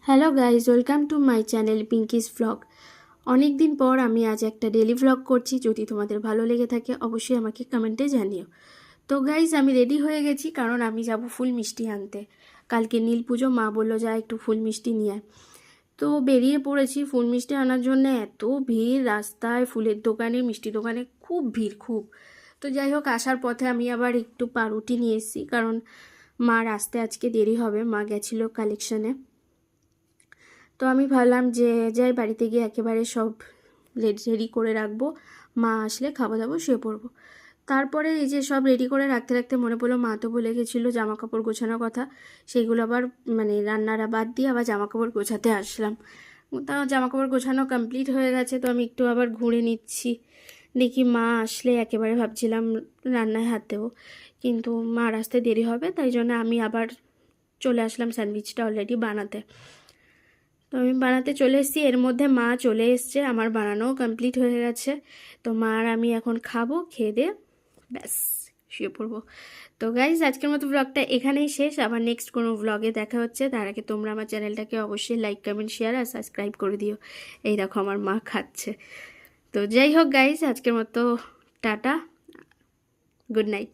Hello guys, welcome to my channel Pinki's vlog. অনেক দিন পর আমি আজ একটা ডেলি ভ্লগ করছি। যদি তোমাদের ভালো লেগে থাকে অবশ্যই আমাকে কমেন্টে জানিও। তো গাইজ, আমি রেডি হয়ে গেছি, কারণ আমি যাব ফুল মিষ্টি আনতে। কালকে নীল পুজো, মা বললো যা একটু ফুল মিষ্টি নিয়ে আয়। তো বেরিয়ে পড়েছি ফুল মিষ্টি আনার জন্য। এত ভিড় রাস্তায়, ফুলের দোকানে, মিষ্টি দোকানে খুব ভিড়, খুব। তো যাই হোক, আসার পথে আমি আবার একটু পাউরুটি নিয়ে এসেছি, কারণ মার আসতে আজকে দেরি হবে, মা গেছিলো কালেকশনে। তো আমি ভাবলাম যে যাই বাড়িতে গিয়ে একেবারে সব রেডি করে রাখবো, মা আসলে খাওয়া দাওয়া শুয়ে পড়বো। তারপরে এই যে সব রেডি করে রাখতে রাখতে মনে পড়লো মা তো বলে গেছিলো জামা কাপড় গোছানোর কথা। সেইগুলো আবার রান্নারা বাদ দিয়ে আবার জামা কাপড় গোছাতে আসলাম। তাও জামা কাপড় গোছানো কমপ্লিট হয়ে গেছে। তো আমি একটু আবার ঘুরে নিচ্ছি, দেখি মা আসলে একেবারে ভাবছিলাম রান্নায় হাত দেবো, কিন্তু মার আসতে দেরি হবে, তাই জন্য আমি আবার চলে আসলাম স্যান্ডউইচটা অলরেডি বানাতে। তো আমি বানাতে চলে এসেছি, এর মধ্যে মা চলে এসছে, আমার বানানোও কমপ্লিট হয়ে গেছে। তো মা আর আমি এখন খাবো, খেয়ে দিয়ে ব্যাস শুয়ে পড়বো। তো গাইজ, আজকের মতো ব্লগটা এখানেই শেষ। আবার নেক্সট কোনো ব্লগে দেখা হচ্ছে। তার আগে তোমরা আমার চ্যানেলটাকে অবশ্যই লাইক, কমেন্ট, শেয়ার আর সাবস্ক্রাইব করে দিও। এই দেখো আমার মা খাচ্ছে। তো যাই হোক গাইজ, আজকের মতো টাটা, গুড নাইট।